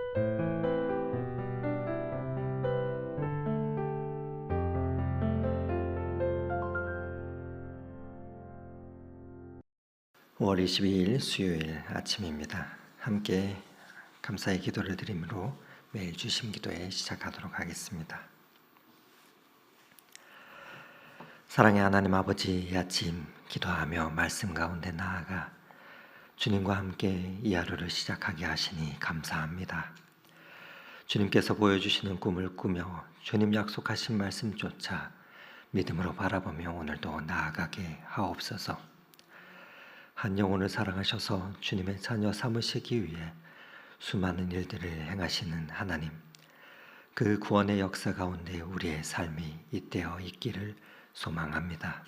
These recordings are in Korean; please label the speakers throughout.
Speaker 1: (5월 22일) 수요일 아침입니다. 함께 감사의 기도를 드림으로 매일 주심 기도에 시작하도록 하겠습니다. 사랑의 하나님 아버지, 이 아침 기도하며 말씀 가운데 나아가 주님과 함께 이 하루를 시작하게 하시니 감사합니다. 주님께서 보여주시는 꿈을 꾸며 주님 약속하신 말씀 쫓아 믿음으로 바라보며 오늘도 나아가게 하옵소서. 한 영혼을 사랑하셔서 주님의 자녀 삼으시기 위해 수많은 일들을 행하시는 하나님, 그 구원의 역사 가운데 우리의 삶이 잇대어 있기를 소망합니다.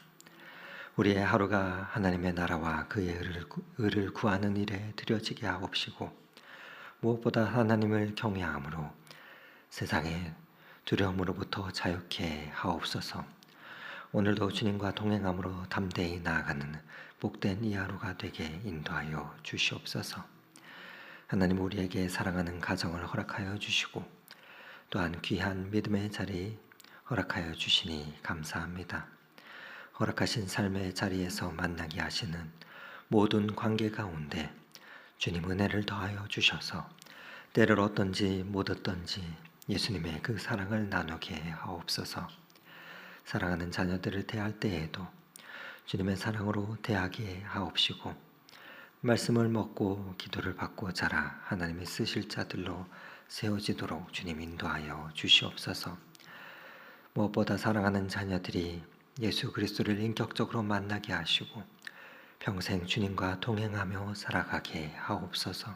Speaker 1: 우리의 하루가 하나님의 나라와 그의 의를 구하는 일에 드려지게 하옵시고, 무엇보다 하나님을 경외함으로 세상의 두려움으로부터 자유케 하옵소서. 오늘도 주님과 동행함으로 담대히 나아가는 복된 이 하루가 되게 인도하여 주시옵소서. 하나님, 우리에게 사랑하는 가정을 허락하여 주시고 또한 귀한 믿음의 자리 허락하여 주시니 감사합니다. 허락하신 삶의 자리에서 만나게 하시는 모든 관계 가운데 주님 은혜를 더하여 주셔서 때를 얻든지 못 얻든지 예수님의 그 사랑을 나누게 하옵소서. 사랑하는 자녀들을 대할 때에도 주님의 사랑으로 대하게 하옵시고, 말씀을 먹고 기도를 받고 자라 하나님의 쓰실 자들로 세워지도록 주님 인도하여 주시옵소서. 무엇보다 사랑하는 자녀들이 예수 그리스도를 인격적으로 만나게 하시고 평생 주님과 동행하며 살아가게 하옵소서.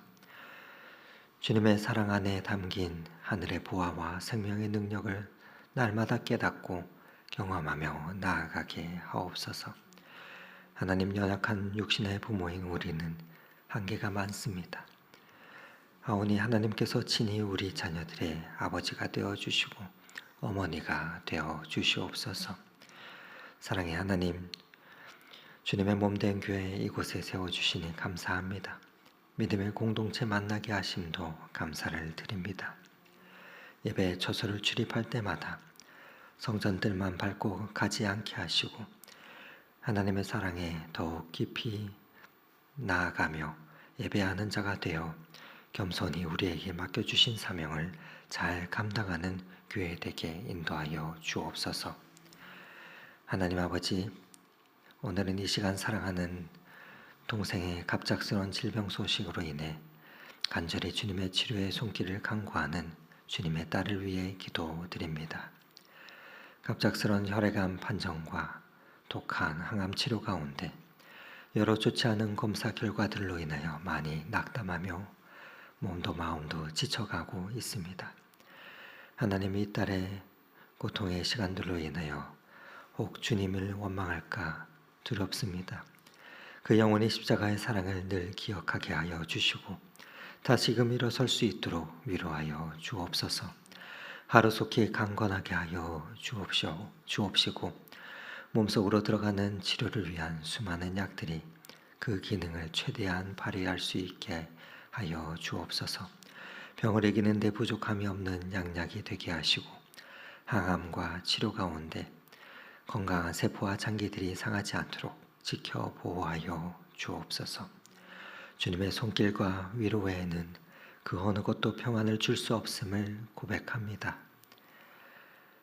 Speaker 1: 주님의 사랑 안에 담긴 하늘의 보화와 생명의 능력을 날마다 깨닫고 경험하며 나아가게 하옵소서. 하나님, 연약한 육신의 부모인 우리는 한계가 많습니다. 하오니 하나님께서 친히 우리 자녀들의 아버지가 되어주시고 어머니가 되어주시옵소서. 사랑의 하나님, 주님의 몸된 교회 이곳에 세워주시니 감사합니다. 믿음의 공동체 만나게 하심도 감사를 드립니다. 예배 처소를 출입할 때마다 성전들만 밟고 가지 않게 하시고 하나님의 사랑에 더욱 깊이 나아가며 예배하는 자가 되어 겸손히 우리에게 맡겨주신 사명을 잘 감당하는 교회 되게 인도하여 주옵소서. 하나님 아버지, 오늘은 이 시간 사랑하는 동생의 갑작스러운 질병 소식으로 인해 간절히 주님의 치료의 손길을 간구하는 주님의 딸을 위해 기도드립니다. 갑작스러운 혈액암 판정과 독한 항암 치료 가운데 여러 좋지 않은 검사 결과들로 인하여 많이 낙담하며 몸도 마음도 지쳐가고 있습니다. 하나님, 이 딸의 고통의 시간들로 인하여 혹 주님을 원망할까 두렵습니다. 그 영원히 십자가의 사랑을 늘 기억하게 하여 주시고 다시금 일어설 수 있도록 위로하여 주옵소서. 하루속히 강건하게 하여 주옵시고 몸속으로 들어가는 치료를 위한 수많은 약들이 그 기능을 최대한 발휘할 수 있게 하여 주옵소서. 병을 이기는 데 부족함이 없는 양약이 되게 하시고 항암과 치료 가운데 건강한 세포와 장기들이 상하지 않도록 지켜 보호하여 주옵소서. 주님의 손길과 위로 외에는 그 어느 것도 평안을 줄 수 없음을 고백합니다.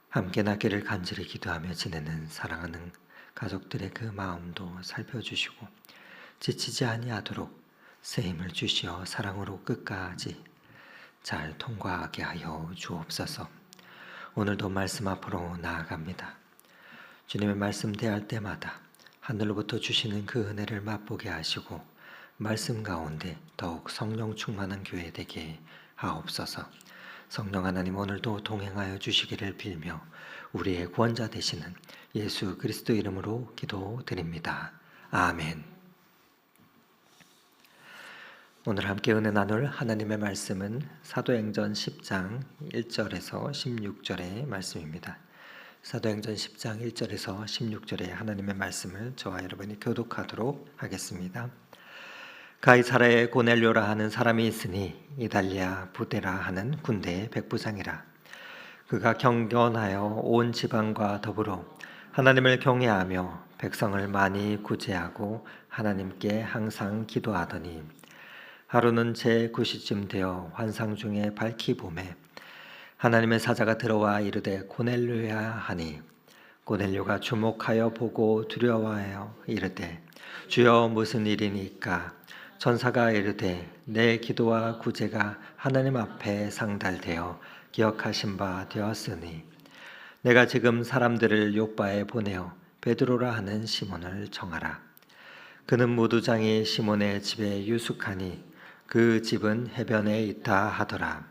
Speaker 1: 함께 낫기를 간절히 기도하며 지내는 사랑하는 가족들의 그 마음도 살펴주시고 지치지 아니하도록 새 힘을 주시어 사랑으로 끝까지 잘 통과하게 하여 주옵소서. 오늘도 말씀 앞으로 나아갑니다. 주님의 말씀 대할 때마다 하늘로부터 주시는 그 은혜를 맛보게 하시고 말씀 가운데 더욱 성령 충만한 교회 되게 하옵소서. 성령 하나님, 오늘도 동행하여 주시기를 빌며 우리의 구원자 되시는 예수 그리스도 이름으로 기도드립니다. 아멘. 오늘 함께 은혜 나눌 하나님의 말씀은 사도행전 10장 1절에서 16절의 말씀입니다. 사도행전 10장 1절에서 16절의 하나님의 말씀을 저와 여러분이 교독하도록 하겠습니다. 가이사라에 고넬료라 하는 사람이 있으니 이달리아 부데라 하는 군대의 백부장이라. 그가 경건하여 온 지방과 더불어 하나님을 경외하며 백성을 많이 구제하고 하나님께 항상 기도하더니, 하루는 제9시쯤 되어 환상 중에 밝히 보매 하나님의 사자가 들어와 이르되 고넬료야 하니, 고넬료가 주목하여 보고 두려워하여 이르되 주여 무슨 일이니까? 천사가 이르되 내 기도와 구제가 하나님 앞에 상달되어 기억하신 바 되었으니 내가 지금 사람들을 요바에 보내어 베드로라 하는 시몬을 청하라. 그는 무두장이 시몬의 집에 유숙하니 그 집은 해변에 있다 하더라.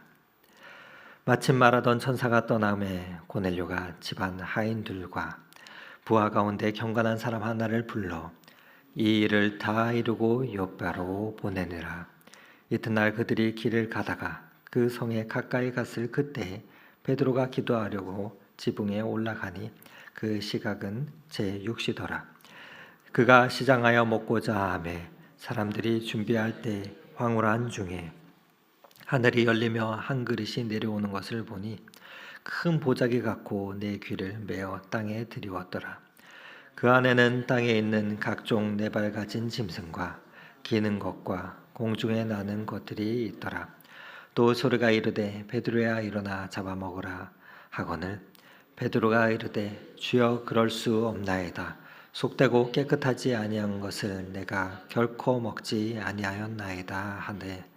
Speaker 1: 마침 말하던 천사가 떠나매 고넬료가 집안 하인들과 부하 가운데 경건한 사람 하나를 불러 이 일을 다 이루고 요바로 보내니라. 이튿날 그들이 길을 가다가 그 성에 가까이 갔을 그때 베드로가 기도하려고 지붕에 올라가니 그 시각은 제6시더라. 그가 시장하여 먹고자 하매 사람들이 준비할 때 황홀한 중에 하늘이 열리며 한 그릇이 내려오는 것을 보니 큰 보자기 같고 내 귀를 메어 땅에 들이웠더라. 그 안에는 땅에 있는 각종 네 발 가진 짐승과 기는 것과 공중에 나는 것들이 있더라. 또 소리가 이르되 베드로야 일어나 잡아먹으라 하거늘 베드로가 이르되 주여 그럴 수 없나이다. 속되고 깨끗하지 아니한 것을 내가 결코 먹지 아니하였나이다 하되,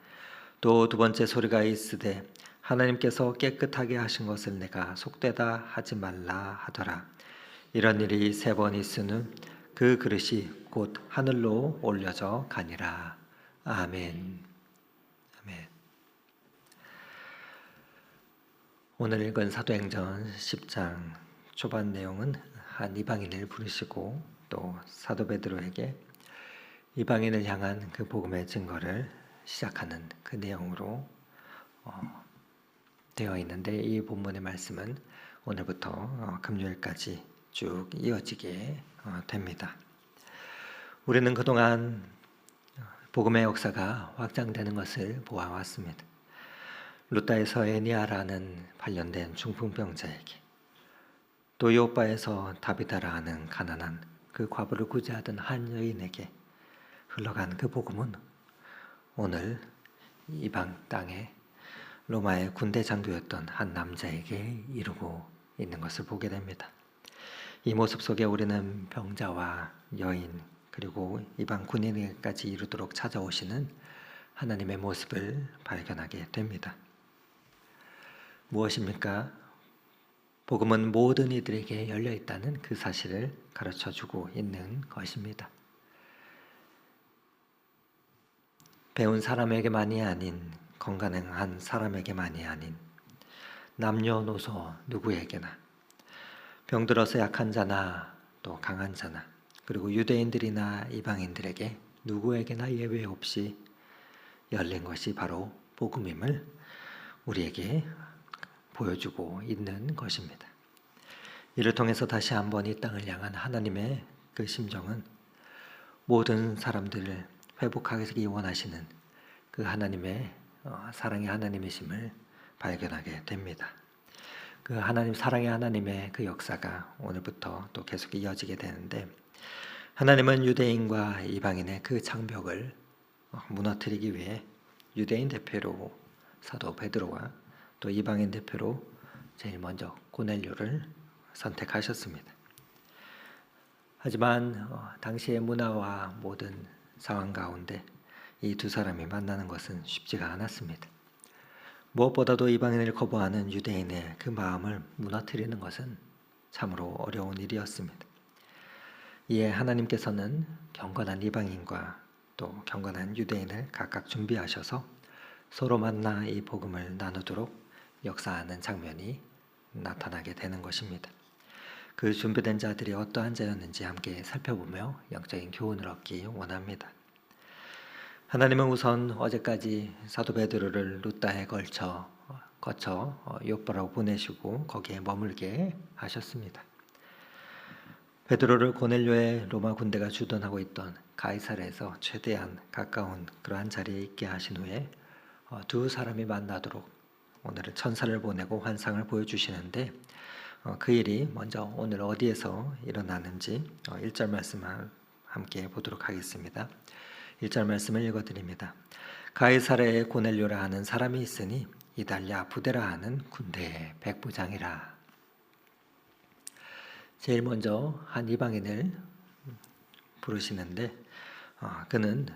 Speaker 1: 또 두 번째 소리가 있으되 하나님께서 깨끗하게 하신 것을 내가 속되다 하지 말라 하더라. 이런 일이 3번 있으는 그 그릇이 곧 하늘로 올려져 가니라. 아멘. 아멘. 오늘 읽은 사도행전 10장 초반 내용은 한 이방인을 부르시고 또 사도 베드로에게 이방인을 향한 그 복음의 증거를 시작하는 그 내용으로 되어 있는데, 이 본문의 말씀은 오늘부터 금요일까지 쭉 이어지게 됩니다. 우리는 그동안 복음의 역사가 확장되는 것을 보아왔습니다. 루다에서 에니아라는 발견된 중풍병자에게, 또 요바에서 다비다라 하는 가난한 그 과부를 구제하던 한 여인에게 흘러간 그 복음은 오늘 이방 땅에 로마의 군대 장교였던 한 남자에게 이르고 있는 것을 보게 됩니다. 이 모습 속에 우리는 병자와 여인 그리고 이방 군인에게까지 이르도록 찾아오시는 하나님의 모습을 발견하게 됩니다. 무엇입니까? 복음은 모든 이들에게 열려 있다는 그 사실을 가르쳐주고 있는 것입니다. 배운 사람에게만이 아닌, 건강한 사람에게만이 아닌, 남녀노소 누구에게나, 병들어서 약한 자나 또 강한 자나, 그리고 유대인들이나 이방인들에게 누구에게나 예외 없이 열린 것이 바로 복음임을 우리에게 보여주고 있는 것입니다. 이를 통해서 다시 한번 이 땅을 향한 하나님의 그 심정은 모든 사람들을 회복하기 원하시는 그 하나님의 사랑의 하나님이심을 발견하게 됩니다. 그 하나님, 사랑의 하나님의 그 역사가 오늘부터 또 계속 이어지게 되는데, 하나님은 유대인과 이방인의 그 장벽을 무너뜨리기 위해 유대인 대표로 사도 베드로와 또 이방인 대표로 제일 먼저 고넬료를 선택하셨습니다. 하지만 당시의 문화와 모든 상황 가운데 이 두 사람이 만나는 것은 쉽지가 않았습니다. 무엇보다도 이방인을 거부하는 유대인의 그 마음을 무너뜨리는 것은 참으로 어려운 일이었습니다. 이에 하나님께서는 경건한 이방인과 또 경건한 유대인을 각각 준비하셔서 서로 만나 이 복음을 나누도록 역사하는 장면이 나타나게 되는 것입니다. 그 준비된 자들이 어떠한 자였는지 함께 살펴보며 영적인 교훈을 얻기 원합니다. 하나님은 우선 어제까지 사도 베드로를 루다에 거쳐 요바로 보내시고 거기에 머물게 하셨습니다. 베드로를 고넬료의 로마 군대가 주둔하고 있던 가이사랴에서 최대한 가까운 그러한 자리에 있게 하신 후에 두 사람이 만나도록 오늘은 천사를 보내고 환상을 보여주시는데 그 일이 먼저 오늘 어디에서 일어나는지 1절 말씀을 함께 보도록 하겠습니다. 1절 말씀을 읽어드립니다. 가이사랴에 고넬료라 하는 사람이 있으니 이달랴 부데라 하는 군대의 백부장이라. 제일 먼저 한 이방인을 부르시는데 그는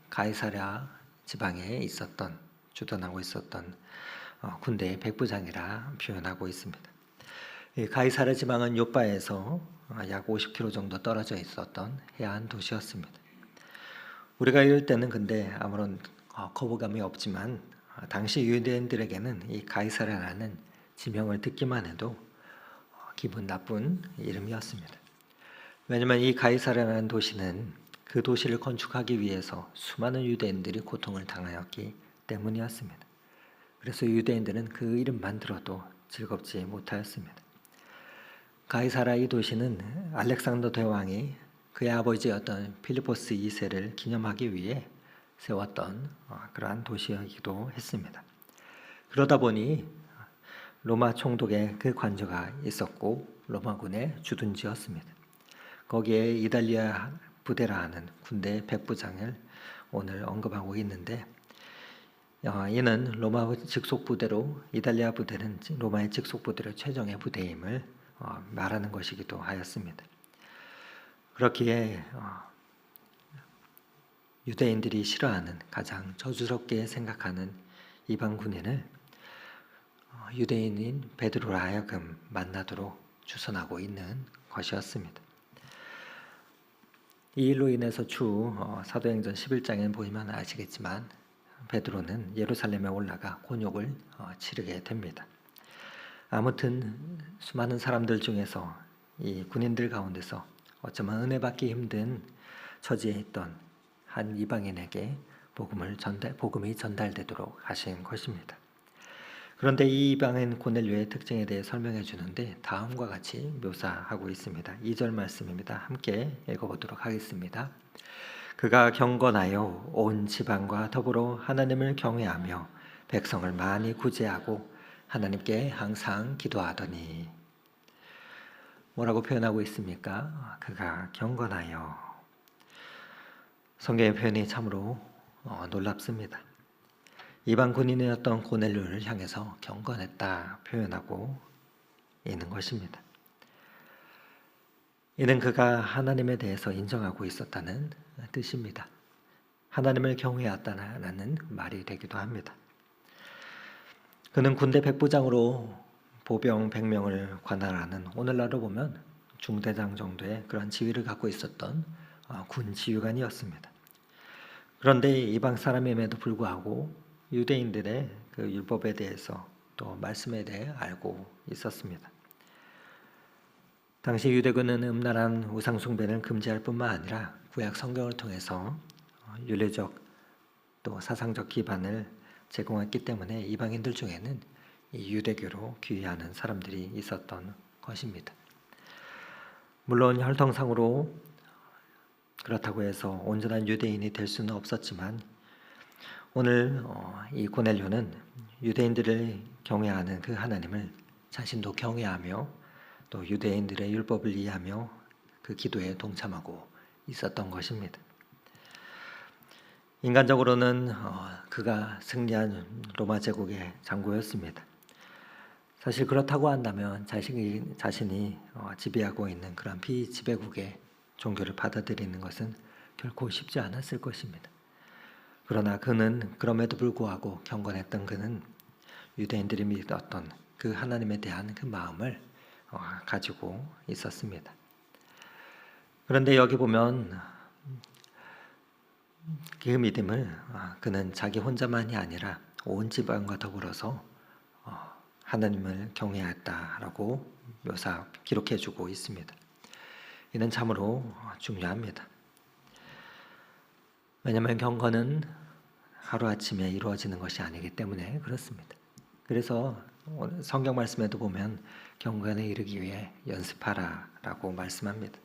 Speaker 1: 가이사랴 지방에 주둔하고 있었던 군대의 백부장이라 표현하고 있습니다. 이 가이사랴 지방은 요빠에서 약 50km 정도 떨어져 있었던 해안 도시였습니다. 우리가 이럴 때는 근데 아무런 거부감이 없지만 당시 유대인들에게는 이 가이사랴라는 지명을 듣기만 해도 기분 나쁜 이름이었습니다. 왜냐하면 이 가이사랴라는 도시는 그 도시를 건축하기 위해서 수많은 유대인들이 고통을 당하였기 때문이었습니다. 그래서 유대인들은 그 이름만 들어도 즐겁지 못하였습니다. 가이사랴 이 도시는 알렉산더 대왕이 그의 아버지였던 필리포스 2세를 기념하기 위해 세웠던 그러한 도시이기도 했습니다. 그러다 보니 로마 총독의 그 관저가 있었고 로마군의 주둔지였습니다. 거기에 이달리아 부데라 하는 군대 백부장을 오늘 언급하고 있는데 이는 로마 직속 부대로 이달리아 부대는 로마의 직속 부대로 최정예 부대임을 말하는 것이기도 하였습니다. 그렇기에 유대인들이 싫어하는 가장 저주스럽게 생각하는 이방 군인을 유대인인 베드로로 하여금 만나도록 주선하고 있는 것이었습니다. 이 일로 인해서 사도행전 11장에 보이면 아시겠지만 베드로는 예루살렘에 올라가 곤욕을 치르게 됩니다. 아무튼 수많은 사람들 중에서 이 군인들 가운데서 어쩌면 은혜 받기 힘든 처지에 있던 한 이방인에게 복음이 전달되도록 하신 것입니다. 그런데 이 이방인 고넬료의 특징에 대해 설명해 주는데 다음과 같이 묘사하고 있습니다. 2절 말씀입니다. 함께 읽어보도록 하겠습니다. 그가 경건하여 온 지방과 더불어 하나님을 경외하며 백성을 많이 구제하고 하나님께 항상 기도하더니. 뭐라고 표현하고 있습니까? 그가 경건하여. 성경의 표현이 참으로 놀랍습니다. 이방 군인이었던 고넬료를 향해서 경건했다 표현하고 있는 것입니다. 이는 그가 하나님에 대해서 인정하고 있었다는 뜻입니다. 하나님을 경외했다는 말이 되기도 합니다. 그는 군대 백부장으로 보병 100명을 관할하는 오늘날로 보면 중대장 정도의 그런 지위를 갖고 있었던 군 지휘관이었습니다. 그런데 이방 사람임에도 불구하고 유대인들의 그 율법에 대해서 또 말씀에 대해 알고 있었습니다. 당시 유대군은 음란한 우상 숭배를 금지할 뿐만 아니라 구약 성경을 통해서 윤리적 또 사상적 기반을 제공했기 때문에 이방인들 중에는 이 유대교로 귀의하는 사람들이 있었던 것입니다. 물론 혈통상으로 그렇다고 해서 온전한 유대인이 될 수는 없었지만 오늘 이 고넬료는 유대인들을 경외하는 그 하나님을 자신도 경외하며 또 유대인들의 율법을 이해하며 그 기도에 동참하고 있었던 것입니다. 인간적으로는 그가 승리한 로마 제국의 장고였습니다. 사실 그렇다고 한다면 자신이 지배하고 있는 그런 비지배국의 종교를 받아들이는 것은 결코 쉽지 않았을 것입니다. 그러나 그는 그럼에도 불구하고 경건했던 그는 유대인들이 믿었던 그 하나님에 대한 그 마음을 가지고 있었습니다. 그런데 여기 보면 그 믿음을 그는 자기 혼자만이 아니라 온 지방과 더불어서 하나님을 경외했다라고 기록해주고 있습니다. 이는 참으로 중요합니다. 왜냐하면 경건은 하루아침에 이루어지는 것이 아니기 때문에 그렇습니다. 그래서 성경 말씀에도 보면 경건에 이르기 위해 연습하라라고 말씀합니다.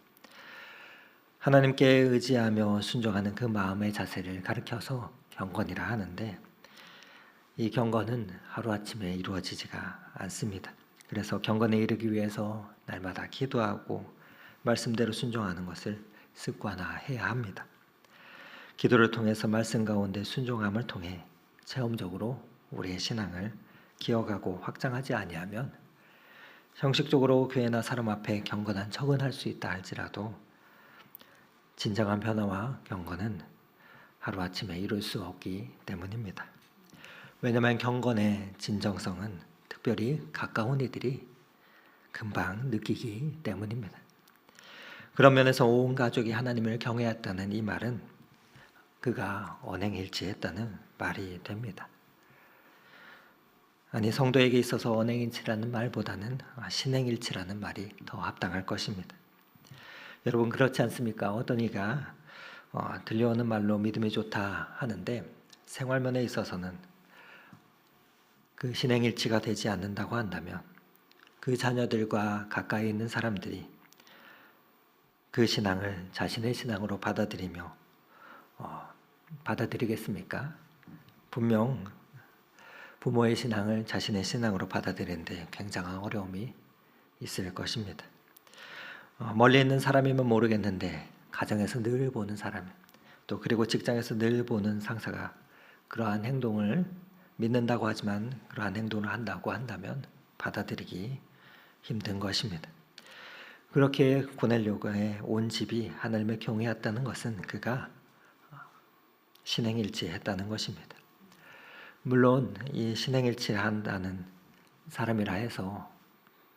Speaker 1: 하나님께 의지하며 순종하는 그 마음의 자세를 가르쳐서 경건이라 하는데, 이 경건은 하루아침에 이루어지지가 않습니다. 그래서 경건에 이르기 위해서 날마다 기도하고 말씀대로 순종하는 것을 습관화해야 합니다. 기도를 통해서 말씀 가운데 순종함을 통해 체험적으로 우리의 신앙을 기억하고 확장하지 아니하면 형식적으로 교회나 사람 앞에 경건한 척은 할 수 있다 할지라도 진정한 변화와 경건은 하루아침에 이룰 수 없기 때문입니다. 왜냐하면 경건의 진정성은 특별히 가까운 이들이 금방 느끼기 때문입니다. 그런 면에서 온 가족이 하나님을 경외했다는 이 말은 그가 언행일치했다는 말이 됩니다. 아니, 성도에게 있어서 언행일치라는 말보다는 신행일치라는 말이 더 합당할 것입니다. 여러분, 그렇지 않습니까? 어떤 이가 들려오는 말로 믿음이 좋다 하는데 생활면에 있어서는 그 신행일치가 되지 않는다고 한다면 그 자녀들과 가까이 있는 사람들이 그 신앙을 자신의 신앙으로 받아들이겠습니까? 분명 부모의 신앙을 자신의 신앙으로 받아들이는데 굉장한 어려움이 있을 것입니다. 멀리 있는 사람이면 모르겠는데 가정에서 늘 보는 사람, 또 그리고 직장에서 늘 보는 상사가 그러한 행동을 믿는다고 하지만 그러한 행동을 한다고 한다면 받아들이기 힘든 것입니다. 그렇게 고넬료의 온 집이 하나님을 경외했다는 것은 그가 신행일치했다는 것입니다. 물론 이 신행일치한다는 사람이라 해서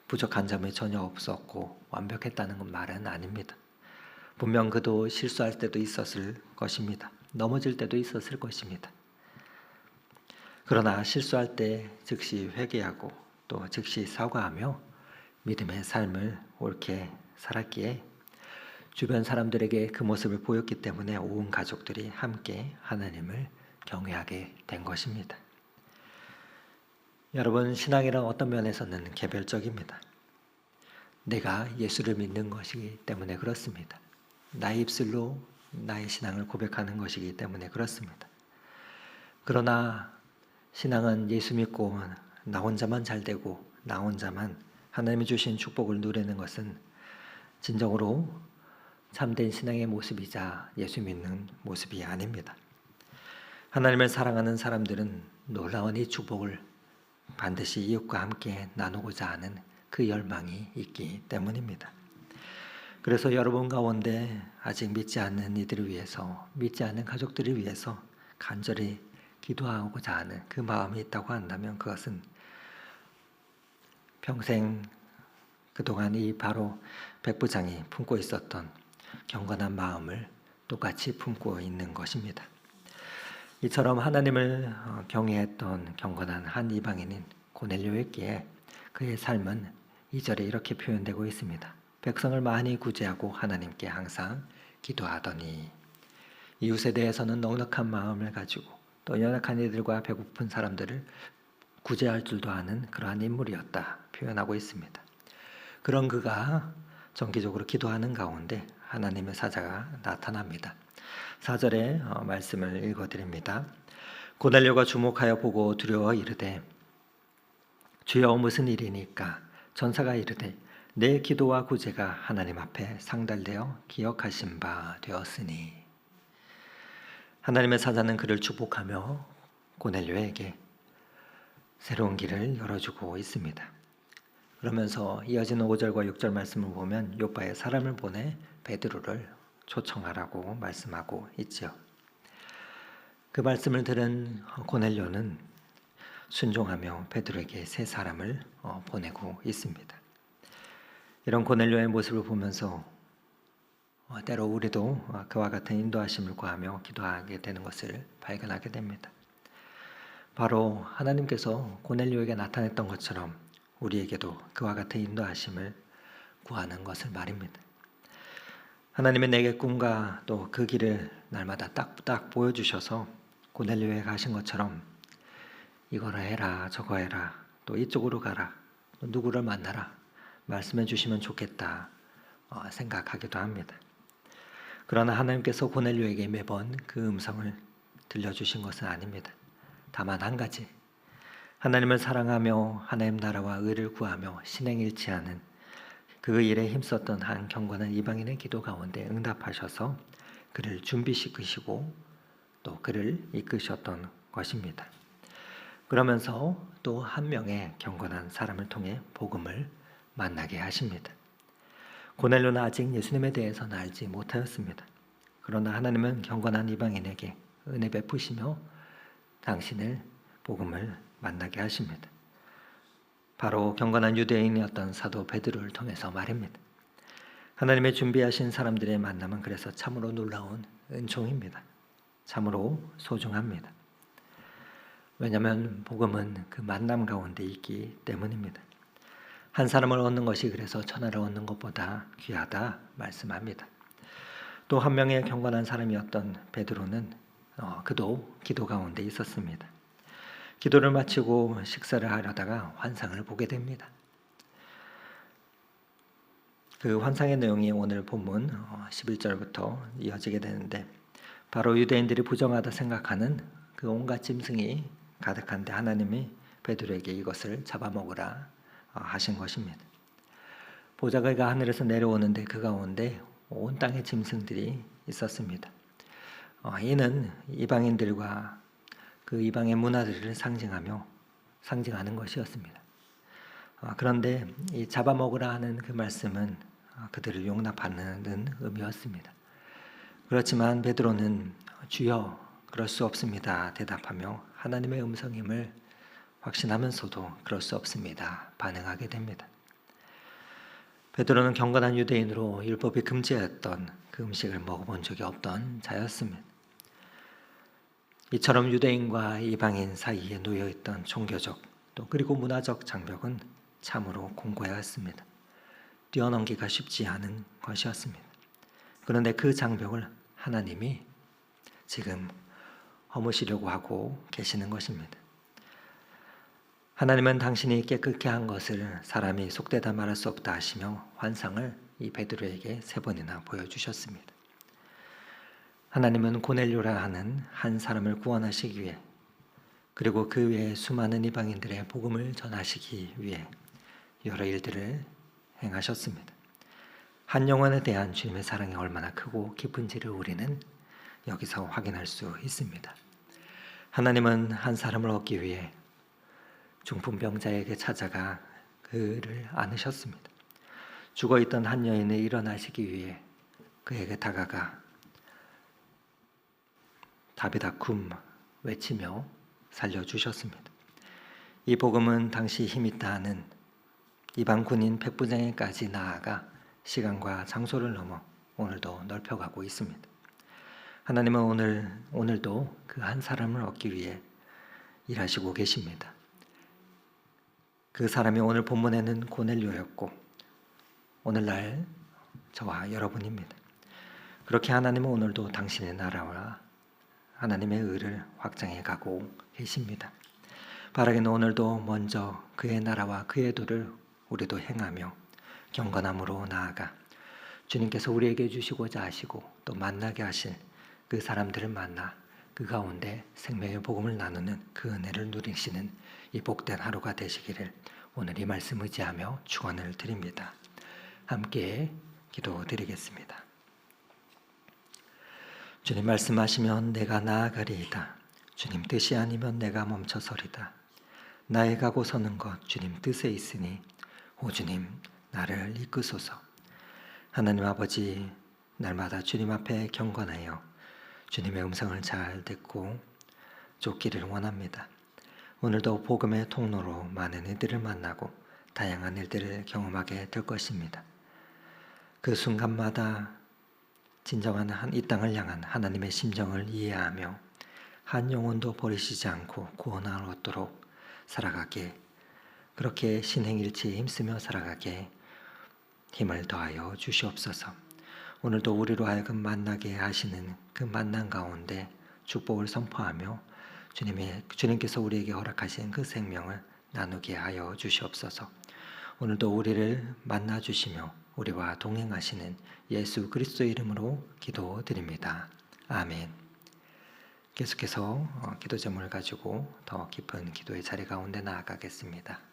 Speaker 1: 부족한 점이 전혀 없었고 완벽했다는 말은 아닙니다. 분명 그도 실수할 때도 있었을 것입니다. 넘어질 때도 있었을 것입니다. 그러나 실수할 때 즉시 회개하고 또 즉시 사과하며 믿음의 삶을 옳게 살았기에 주변 사람들에게 그 모습을 보였기 때문에 온 가족들이 함께 하나님을 경외하게 된 것입니다. 여러분, 신앙이란 어떤 면에서는 개별적입니다. 내가 예수를 믿는 것이기 때문에 그렇습니다. 나의 입술로 나의 신앙을 고백하는 것이기 때문에 그렇습니다. 그러나 신앙은 예수 믿고 나 혼자만 잘 되고 나 혼자만 하나님이 주신 축복을 누리는 것은 진정으로 참된 신앙의 모습이자 예수 믿는 모습이 아닙니다. 하나님을 사랑하는 사람들은 놀라운 이 축복을 반드시 이웃과 함께 나누고자 하는 그 열망이 있기 때문입니다. 그래서 여러분 가운데 아직 믿지 않는 이들을 위해서, 믿지 않는 가족들을 위해서 간절히 기도하고자 하는 그 마음이 있다고 한다면 그것은 평생 그동안 이 바로 백부장이 품고 있었던 경건한 마음을 똑같이 품고 있는 것입니다. 이처럼 하나님을 경외했던 경건한 한 이방인인 고넬료였기에 그의 삶은 2절에 이렇게 표현되고 있습니다. 백성을 많이 구제하고 하나님께 항상 기도하더니, 이웃에 대해서는 넉넉한 마음을 가지고 또 연약한 이들과 배고픈 사람들을 구제할 줄도 아는 그러한 인물이었다 표현하고 있습니다. 그런 그가 정기적으로 기도하는 가운데 하나님의 사자가 나타납니다. 4절의 말씀을 읽어드립니다. 고넬료가 주목하여 보고 두려워 이르되, 주여 무슨 일이니까? 전사가 이르되, 내 기도와 구제가 하나님 앞에 상달되어 기억하신 바 되었으니. 하나님의 사자는 그를 축복하며 고넬료에게 새로운 길을 열어주고 있습니다. 그러면서 이어지는 5절과 6절 말씀을 보면 요빠에 사람을 보내 베드로를 초청하라고 말씀하고 있죠. 그 말씀을 들은 고넬료는 순종하며 베드로에게 세 사람을 보내고 있습니다. 이런 고넬료의 모습을 보면서 때로 우리도 그와 같은 인도하심을 구하며 기도하게 되는 것을 발견하게 됩니다. 바로 하나님께서 고넬료에게 나타냈던 것처럼 우리에게도 그와 같은 인도하심을 구하는 것을 말입니다. 하나님은 내게 꿈과 또 그 길을 날마다 딱딱 보여주셔서 고넬료에 가신 것처럼 이거를 해라 저거 해라 또 이쪽으로 가라 또 누구를 만나라 말씀해 주시면 좋겠다 생각하기도 합니다. 그러나 하나님께서 고넬료에게 매번 그 음성을 들려주신 것은 아닙니다. 다만 한 가지, 하나님을 사랑하며 하나님 나라와 의를 구하며 신행일치하는 그 일에 힘썼던 한 경건한 이방인의 기도 가운데 응답하셔서 그를 준비시키시고 또 그를 이끄셨던 것입니다. 그러면서 또 한 명의 경건한 사람을 통해 복음을 만나게 하십니다. 고넬료는 아직 예수님에 대해서는 알지 못하였습니다. 그러나 하나님은 경건한 이방인에게 은혜 베푸시며 당신을 복음을 만나게 하십니다. 바로 경건한 유대인이었던 사도 베드로를 통해서 말입니다. 하나님의 준비하신 사람들의 만남은 그래서 참으로 놀라운 은총입니다. 참으로 소중합니다. 왜냐하면 복음은 그 만남 가운데 있기 때문입니다. 한 사람을 얻는 것이 그래서 천하를 얻는 것보다 귀하다 말씀합니다. 또 한 명의 경건한 사람이었던 베드로는 그도 기도 가운데 있었습니다. 기도를 마치고 식사를 하려다가 환상을 보게 됩니다. 그 환상의 내용이 오늘 본문 11절부터 이어지게 되는데 바로 유대인들이 부정하다 생각하는 그 온갖 짐승이 가득한데 하나님이 베드로에게 이것을 잡아먹으라 하신 것입니다. 보자기가 하늘에서 내려오는데 그 가운데 온 땅의 짐승들이 있었습니다. 이는 이방인들과 그 이방의 문화들을 상징하는 것이었습니다. 그런데 이 잡아먹으라 하는 그 말씀은 그들을 용납하는 의미였습니다. 그렇지만 베드로는 주여 그럴 수 없습니다 대답하며 하나님의 음성임을 확신하면서도 그럴 수 없습니다 반응하게 됩니다. 베드로는 경건한 유대인으로 율법이 금지했던 그 음식을 먹어본 적이 없던 자였습니다. 이처럼 유대인과 이방인 사이에 놓여있던 종교적 또 그리고 문화적 장벽은 참으로 공고했습니다. 뛰어넘기가 쉽지 않은 것이었습니다. 그런데 그 장벽을 하나님이 지금 허무시려고 하고 계시는 것입니다. 하나님은 당신이 깨끗게 한 것을 사람이 속되다 말할 수 없다 하시며 환상을 이 베드로에게 3번이나 보여주셨습니다. 하나님은 고넬료라 하는 한 사람을 구원하시기 위해 그리고 그 외에 수많은 이방인들의 복음을 전하시기 위해 여러 일들을 행하셨습니다. 한 영혼에 대한 주님의 사랑이 얼마나 크고 깊은지를 우리는 여기서 확인할 수 있습니다. 하나님은 한 사람을 얻기 위해 중풍병자에게 찾아가 그를 안으셨습니다. 죽어있던 한 여인을 일어나시기 위해 그에게 다가가 다비다 쿰 외치며 살려주셨습니다. 이 복음은 당시 힘있다 하는 이방 군인 백부장에까지 나아가 시간과 장소를 넘어 오늘도 넓혀가고 있습니다. 하나님은 오늘도 그 한 사람을 얻기 위해 일하시고 계십니다. 그 사람이 오늘 본문에는 고넬료였고 오늘날 저와 여러분입니다. 그렇게 하나님은 오늘도 당신의 나라와 하나님의 의를 확장해 가고 계십니다. 바라기는 오늘도 먼저 그의 나라와 그의 도를 우리도 행하며 경건함으로 나아가 주님께서 우리에게 주시고자 하시고 또 만나게 하실 그 사람들을 만나 그 가운데 생명의 복음을 나누는 그 은혜를 누리시는 이 복된 하루가 되시기를 오늘 이 말씀 의지하며 축원을 드립니다. 함께 기도드리겠습니다. 주님 말씀하시면 내가 나아가리이다. 주님 뜻이 아니면 내가 멈춰서리다. 나의 가고 서는 것 주님 뜻에 있으니 오 주님 나를 이끄소서. 하나님 아버지 날마다 주님 앞에 경건하여 주님의 음성을 잘 듣고 쫓기를 원합니다. 오늘도 복음의 통로로 많은 이들을 만나고 다양한 일들을 경험하게 될 것입니다. 그 순간마다 진정한 이 땅을 향한 하나님의 심정을 이해하며 한 영혼도 버리시지 않고 구원을 얻도록 살아가게 그렇게 신행일치에 힘쓰며 살아가게 힘을 더하여 주시옵소서. 오늘도 우리로 하여금 만나게 하시는 그 만남 가운데 축복을 선포하며 주님께서 우리에게 허락하신 그 생명을 나누게 하여 주시옵소서. 오늘도 우리를 만나 주시며 우리와 동행하시는 예수 그리스도 이름으로 기도드립니다. 아멘. 계속해서 기도 제목을 가지고 더 깊은 기도의 자리 가운데 나아가겠습니다.